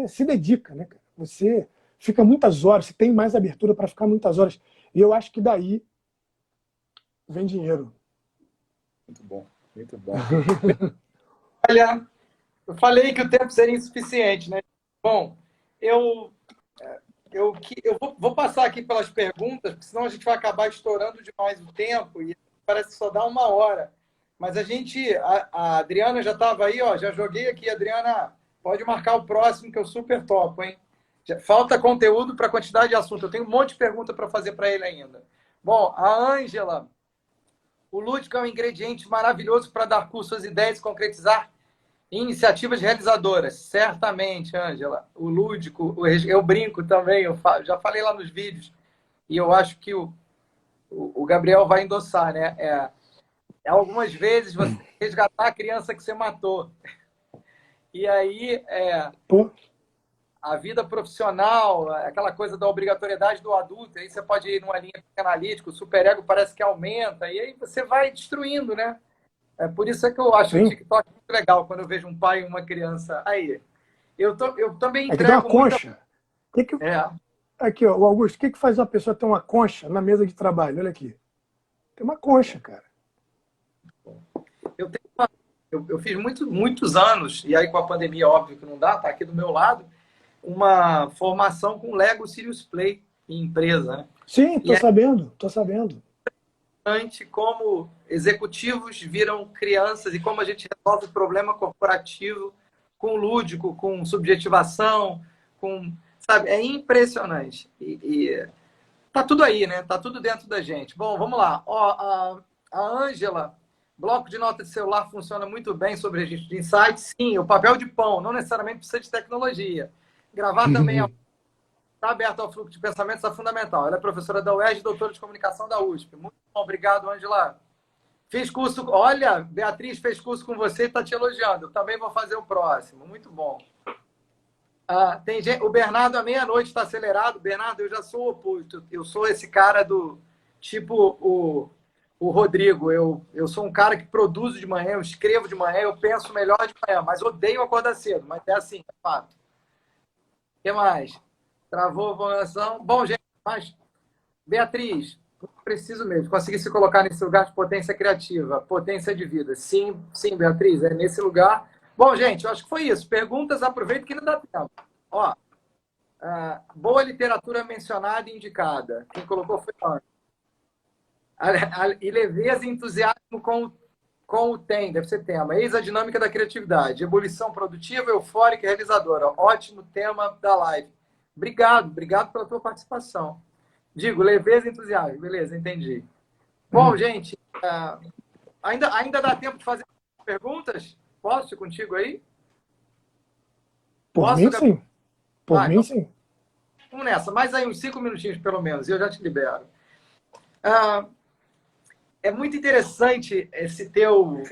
se dedica, né? Você fica muitas horas, você tem mais abertura para ficar muitas horas. E eu acho que daí vem dinheiro. muito bom, muito bom. Olha, eu falei que o tempo seria insuficiente, né? Bom, eu, vou passar aqui pelas perguntas, porque senão a gente vai acabar estourando demais o tempo e parece que só dá uma hora. Mas a Adriana já estava aí, ó, já joguei aqui. Adriana, pode marcar o próximo que eu super topo, hein? Falta conteúdo para a quantidade de assunto. Eu tenho um monte de pergunta para fazer para ele ainda. Bom, a Ângela, o lúdico é um ingrediente maravilhoso para dar curso às ideias e concretizar iniciativas realizadoras. Certamente, Ângela. O lúdico, eu brinco também, já falei lá nos vídeos, e eu acho que o Gabriel vai endossar, né? Algumas vezes você resgatar a criança que você matou. E aí, Pô, a vida profissional, aquela coisa da obrigatoriedade do adulto, aí você pode ir numa linha psicanalítica, o superego parece que aumenta, e aí você vai destruindo, né? É por isso é que eu acho o Sim. TikTok muito legal, quando eu vejo um pai e uma criança. Aí, eu também Aqui tem uma entrego muita... concha. Que... É, Aqui, ó, o Augusto, o que faz uma pessoa ter uma concha na mesa de trabalho? Olha aqui. Tem uma concha, cara. eu, tenho eu fiz muitos anos, e aí com a pandemia, óbvio que não dá, tá aqui do meu lado, uma formação com Lego Serious Play em empresa, né? Sim, E tô sabendo, tô sabendo. como executivos viram crianças e como a gente resolve problema corporativo com lúdico, com subjetivação, com, sabe, é impressionante. E tá tudo aí, né? Tá tudo dentro da gente. Bom, vamos lá. Ó, a Ângela, bloco de nota de celular funciona muito bem sobre registro de insights. Sim, o papel de pão, não necessariamente precisa de tecnologia. Gravar também está aberto ao fluxo de pensamentos é fundamental. Ela é professora da UERJ e doutora de comunicação da USP. Muito bom, obrigado, Angela. Fiz curso, olha, Beatriz fez curso com você e está te elogiando. Eu também vou fazer o próximo. Muito bom. Tem gente, o Bernardo à meia-noite está acelerado. Bernardo, eu já sou o oposto. Eu sou esse cara do tipo o Rodrigo. Eu sou um cara que produzo de manhã, eu escrevo de manhã, eu penso melhor de manhã, mas odeio acordar cedo. Mas é assim, é fato. O que mais? Travou a votação. Bom, gente, mas, Beatriz, preciso mesmo. Consegui se colocar nesse lugar de potência criativa, potência de vida. Sim, sim, Beatriz, é nesse lugar. Bom, gente, eu acho que foi isso. Perguntas, aproveito que não dá tempo. Ó, boa literatura mencionada e indicada. Quem colocou foi a Ana. E leveza e entusiasmo com o TEM, deve ser tema. Eis a dinâmica da criatividade. Ebulição produtiva, eufórica e realizadora. Ótimo tema da live. Obrigado pela tua participação. Digo, leveza e entusiasmo. Beleza, entendi. Bom, gente, ainda dá tempo de fazer perguntas? Posso ir contigo aí? Por Posso, mim, Gabriel? sim. Por mim, Então, sim. vamos nessa. Mais aí uns 5 minutinhos, pelo menos, e eu já te libero. É muito interessante esse teu...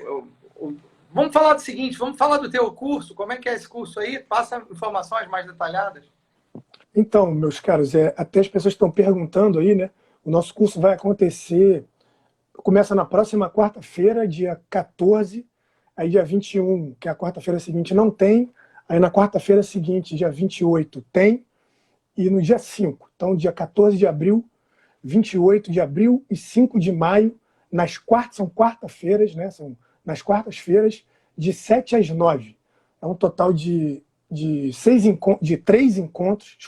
Vamos falar do seguinte, vamos falar do teu curso. Como é que é esse curso aí? Passa informações mais detalhadas. Então, meus caros, até as pessoas estão perguntando aí, né? O nosso curso vai acontecer, começa na próxima quarta-feira, dia 14, aí dia 21, que é a quarta-feira seguinte, não tem, aí na quarta-feira seguinte, dia 28, tem, e no dia 5, então dia 14 de abril, 28 de abril e 5 de maio, são quarta-feiras, né? São nas quartas-feiras, de 7 às 9. É um total de 3 encontros,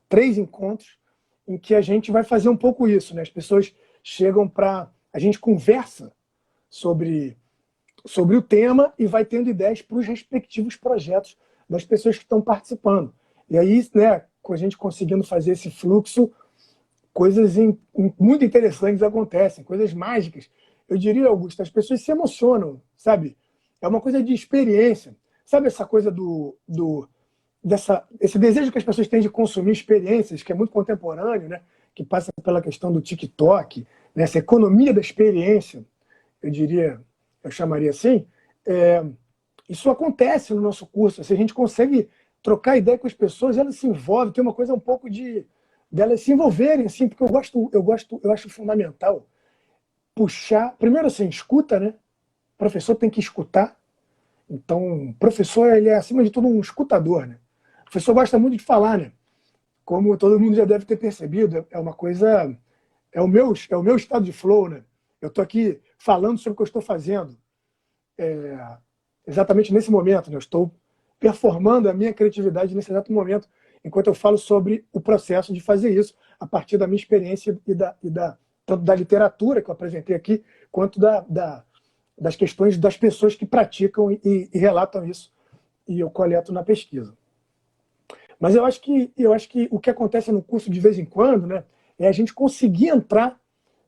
três encontros, em que a gente vai fazer um pouco isso, né? As pessoas chegam para... A gente conversa sobre o tema e vai tendo ideias para os respectivos projetos das pessoas que estão participando. E aí, né, com a gente conseguindo fazer esse fluxo, coisas muito interessantes acontecem, coisas mágicas. Eu diria, Augusto, as pessoas se emocionam, sabe? É uma coisa de experiência. Sabe essa coisa esse desejo que as pessoas têm de consumir experiências, que é muito contemporâneo, né? Que passa pela questão do TikTok, né? Essa economia da experiência, eu chamaria assim. Isso acontece no nosso curso. Se a gente consegue trocar ideia com as pessoas, elas se envolvem. Tem uma coisa um pouco delas se envolverem, assim, porque eu acho fundamental puxar. Primeiro, assim, escuta, né? O professor tem que escutar. Então, o professor, ele é, acima de tudo, um escutador, né? O professor gosta muito de falar, né? Como todo mundo já deve ter percebido, é uma coisa... É o meu estado de flow, né? Eu estou aqui falando sobre o que eu estou fazendo. Exatamente nesse momento, né? Eu estou performando a minha criatividade nesse exato momento, enquanto eu falo sobre o processo de fazer isso a partir da minha experiência tanto da literatura que eu apresentei aqui, quanto das questões das pessoas que praticam e relatam isso, e eu coleto na pesquisa. Mas eu acho que o que acontece no curso de vez em quando, né, é a gente conseguir entrar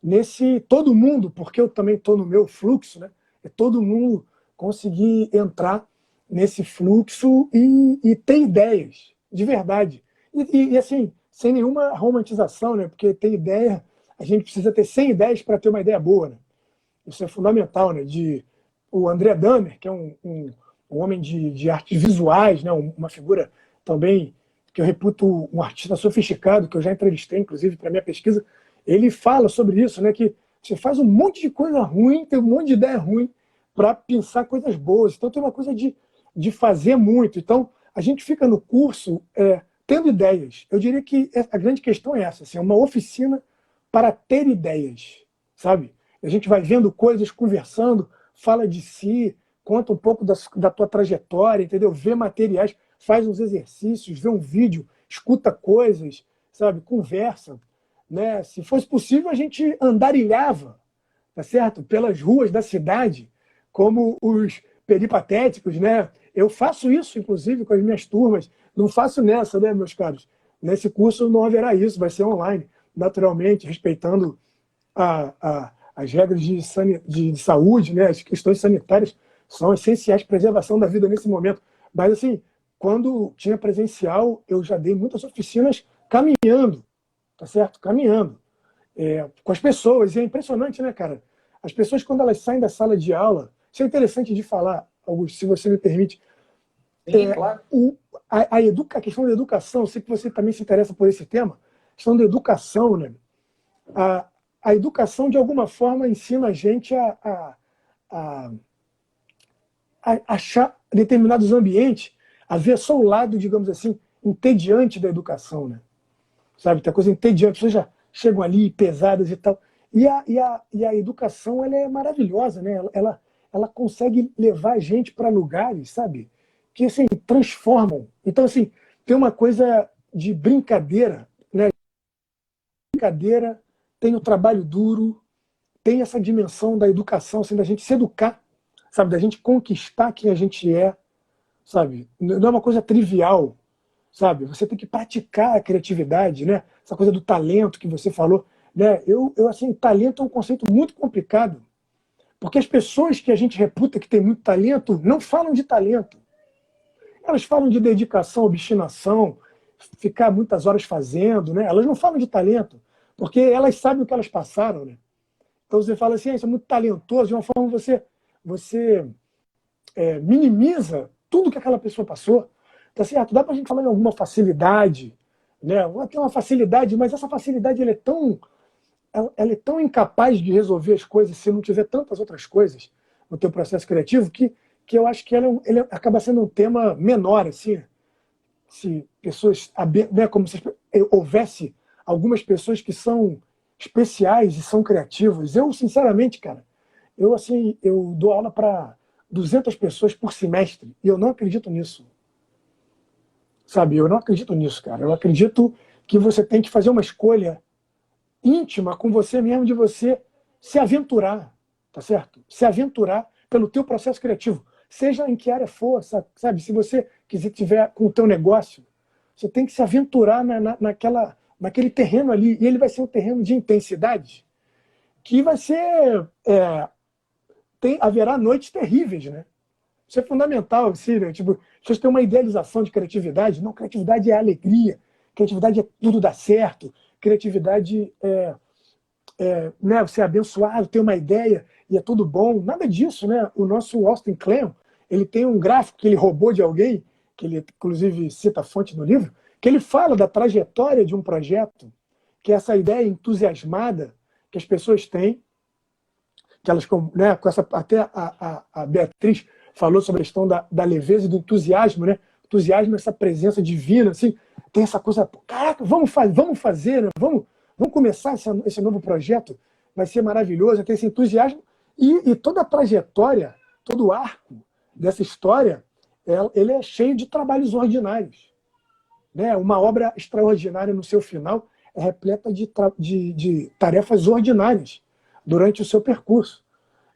nesse todo mundo, porque eu também estou no meu fluxo, né, é todo mundo conseguir entrar nesse fluxo e ter ideias, de verdade. E assim, sem nenhuma romantização, né, porque ter ideia, a gente precisa ter 100 ideias para ter uma ideia boa, né? Isso é fundamental, né? O André Dahmer, que é um homem de artes visuais, né? Uma figura também que eu reputo um artista sofisticado, que eu já entrevistei, inclusive, para minha pesquisa, ele fala sobre isso, né, que você faz um monte de coisa ruim, tem um monte de ideia ruim para pensar coisas boas. Então tem uma coisa de fazer muito. Então a gente fica no curso tendo ideias. Eu diria que a grande questão é essa, assim, é uma oficina para ter ideias, sabe? A gente vai vendo coisas, conversando, fala de si, conta um pouco da tua trajetória, entendeu? Vê materiais, faz uns exercícios, vê um vídeo, escuta coisas, sabe? Conversa, né? Se fosse possível, a gente andarilhava, tá certo? Pelas ruas da cidade, como os peripatéticos, né? Eu faço isso, inclusive, com as minhas turmas. Não faço nessa, né, meus caros? Nesse curso não haverá isso, vai ser online, naturalmente, respeitando as regras de saúde, né? As questões sanitárias são essenciais para a preservação da vida nesse momento. Mas, assim, quando tinha presencial, eu já dei muitas oficinas caminhando, tá certo? Caminhando. Com as pessoas. E é impressionante, né, cara? As pessoas, quando elas saem da sala de aula, isso é interessante de falar, Augusto, se você me permite. Sim, claro. A questão da educação, eu sei que você também se interessa por esse tema, a questão da educação, né? A educação, de alguma forma, ensina a gente a achar determinados ambientes, a ver só o lado, digamos assim, entediante da educação, né? Sabe, tem coisa entediante, as pessoas já chegam ali pesadas e tal. E a educação, ela é maravilhosa, né? Ela consegue levar a gente para lugares, sabe, que assim, transformam. Então, assim, tem uma coisa de brincadeira, né? Brincadeira, tem o trabalho duro, tem essa dimensão da educação, assim, da gente se educar, sabe, da gente conquistar quem a gente é, sabe? Não é uma coisa trivial, sabe? Você tem que praticar a criatividade, né? Essa coisa do talento que você falou, né? Assim, talento é um conceito muito complicado, porque as pessoas que a gente reputa que tem muito talento não falam de talento. Elas falam de dedicação, obstinação, ficar muitas horas fazendo, né? Elas não falam de talento, porque elas sabem o que elas passaram, né? Então você fala assim, isso é muito talentoso, de uma forma você minimiza tudo que aquela pessoa passou. Tá certo? Dá para a gente falar em alguma facilidade, né? Tem uma facilidade, mas essa facilidade ela é tão incapaz de resolver as coisas se não tiver tantas outras coisas no teu processo criativo que eu acho que ele acaba sendo um tema menor, assim. Se pessoas, né, como se houvesse algumas pessoas que são especiais e são criativas. Eu, sinceramente, cara, eu dou aula para 200 pessoas por semestre e eu não acredito nisso. Sabe, eu não acredito nisso, cara. Eu acredito que você tem que fazer uma escolha íntima com você mesmo, de você se aventurar, tá certo? Se aventurar pelo teu processo criativo, seja em que área for, sabe? Se você quiser tiver com o teu negócio, você tem que se aventurar naquele terreno ali, e ele vai ser um terreno de intensidade, que vai ser... haverá noites terríveis, né? Isso é fundamental, assim, né? Tipo, as pessoas têm uma idealização de criatividade. Não, criatividade é alegria, criatividade é tudo dar certo, criatividade né, você é abençoado, tem uma ideia e é tudo bom. Nada disso, né? O nosso Austin Kleon, ele tem um gráfico que ele roubou de alguém, que ele inclusive cita a fonte no livro, que ele fala da trajetória de um projeto, que é essa ideia entusiasmada que as pessoas têm, que elas, né, até a Beatriz falou sobre a questão da leveza e do entusiasmo, né? Entusiasmo é essa presença divina, assim, tem essa coisa, caraca, vamos fazer, né? Vamos começar esse novo projeto, vai ser maravilhoso, tem esse entusiasmo, e toda a trajetória, todo o arco dessa história, ele é cheio de trabalhos ordinários, né? Uma obra extraordinária no seu final é repleta de tarefas ordinárias durante o seu percurso,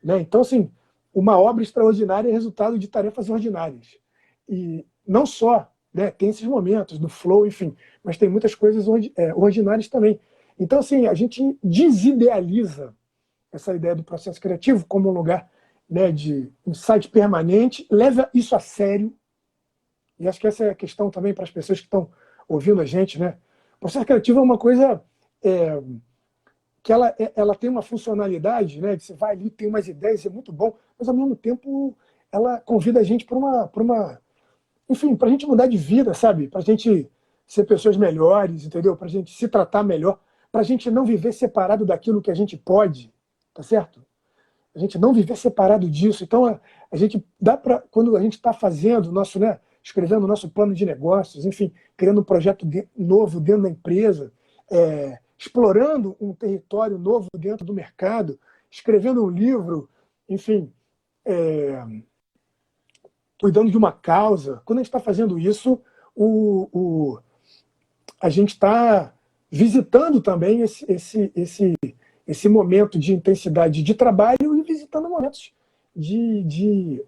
né? Então, assim, uma obra extraordinária é resultado de tarefas ordinárias. E não só, né, tem esses momentos do flow, enfim, mas tem muitas coisas ordinárias também. Então, assim, a gente desidealiza essa ideia do processo criativo como um lugar, né, de insight permanente, leva isso a sério, e acho que essa é a questão também para as pessoas que estão ouvindo a gente, né? O processo criativo é uma coisa que ela tem uma funcionalidade, né? Você vai ali, tem umas ideias, é muito bom, mas ao mesmo tempo ela convida a gente para enfim, para a gente mudar de vida, sabe? Para a gente ser pessoas melhores, entendeu? Para a gente se tratar melhor, para a gente não viver separado daquilo que a gente pode, tá certo? A gente não viver separado disso. Então, a gente dá para, quando a gente está fazendo nosso, né, escrevendo o nosso plano de negócios, enfim, criando um projeto novo dentro da empresa, explorando um território novo dentro do mercado, escrevendo um livro, enfim, cuidando de uma causa. Quando a gente está fazendo isso, a gente está visitando também esse momento de intensidade de trabalho e visitando momentos de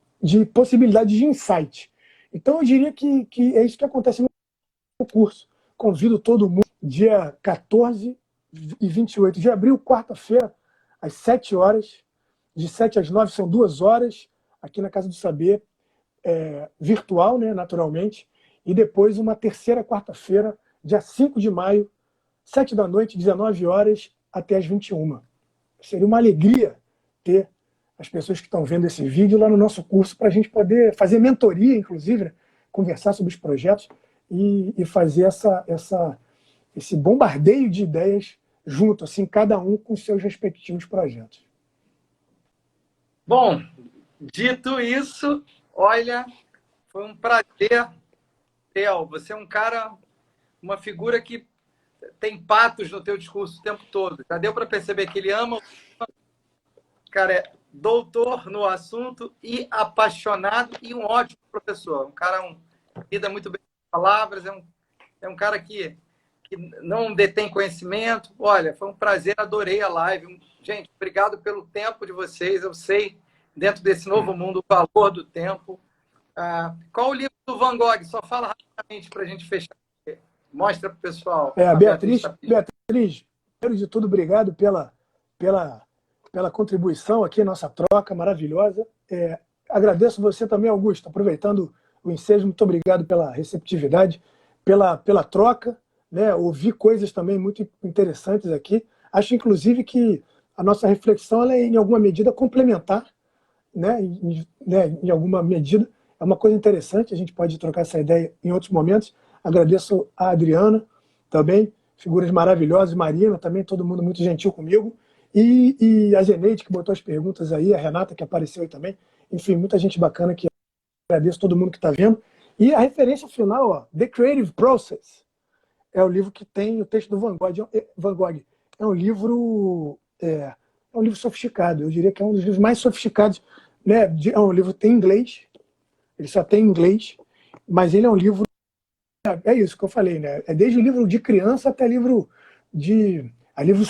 possibilidade de insight. Então, eu diria que é isso que acontece no curso. Convido todo mundo, dia 14 e 28 de abril, quarta-feira, às 7 horas, de 7 às 9, são 2 horas, aqui na Casa do Saber, virtual, né, naturalmente, e depois uma terceira quarta-feira, dia 5 de maio, 7 da noite, 19 horas, até as 21. Seria uma alegria ter as pessoas que estão vendo esse vídeo lá no nosso curso para a gente poder fazer mentoria, inclusive, né? Conversar sobre os projetos e fazer esse bombardeio de ideias junto, assim, cada um com seus respectivos projetos. Bom, dito isso, olha, foi um prazer, Theo. Você é um cara, uma figura que tem patos no teu discurso o tempo todo. Já deu para perceber que ele ama. O cara é doutor no assunto e apaixonado e um ótimo professor. Um cara lida muito bem com palavras, é um cara que não detém conhecimento. Olha, foi um prazer, adorei a live. Gente, obrigado pelo tempo de vocês. Eu sei, dentro desse novo mundo, o valor do tempo. Qual o livro do Van Gogh? Só fala rapidamente para a gente fechar. Mostra para o pessoal. Beatriz, primeiro de tudo, obrigado pela contribuição aqui, nossa troca maravilhosa. Agradeço você também, Augusto, aproveitando o ensejo, muito obrigado pela receptividade, pela troca, né? Ouvi coisas também muito interessantes aqui. Acho, inclusive, que a nossa reflexão ela é, em alguma medida, complementar, né? Em alguma medida. É uma coisa interessante, a gente pode trocar essa ideia em outros momentos. Agradeço a Adriana também, figuras maravilhosas, Marina também, todo mundo muito gentil comigo. E a Zeneide, que botou as perguntas aí, a Renata, que apareceu aí também. Enfim, muita gente bacana que agradeço todo mundo que está vendo. E a referência final, ó, The Creative Process, é o livro que tem o texto do Van Gogh. Van Gogh. É um livro sofisticado, eu diria que é um dos livros mais sofisticados. Né? É um livro que tem inglês, ele só tem inglês, mas ele é um livro. É isso que eu falei, né? É desde o livro de criança até livros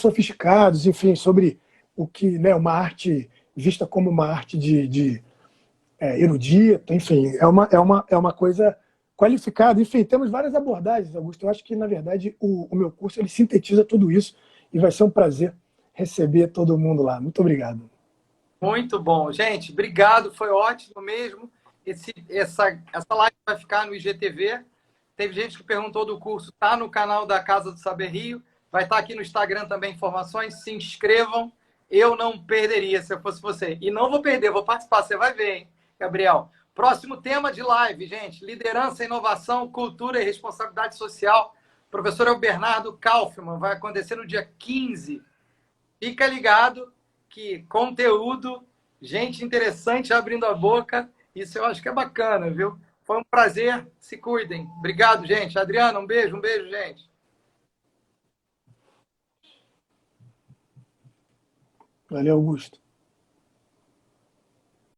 sofisticados, enfim, sobre o que, né, uma arte vista como uma arte erudita, enfim, é uma coisa qualificada. Enfim, temos várias abordagens, Augusto. Eu acho que, na verdade, o meu curso ele sintetiza tudo isso e vai ser um prazer receber todo mundo lá. Muito obrigado. Muito bom. Gente, obrigado, foi ótimo mesmo. Essa live vai ficar no IGTV. Teve gente que perguntou do curso, está no canal da Casa do Saber Rio, vai estar aqui no Instagram também informações, se inscrevam. Eu não perderia se eu fosse você. E não vou perder, vou participar, você vai ver, hein, Gabriel? Próximo tema de live, gente, liderança, inovação, cultura e responsabilidade social. O professor é o Bernardo Kaufmann, vai acontecer no dia 15. Fica ligado que conteúdo, gente interessante abrindo a boca, isso eu acho que é bacana, viu? Foi um prazer, se cuidem. Obrigado, gente. Adriana, um beijo, gente. Valeu, Augusto.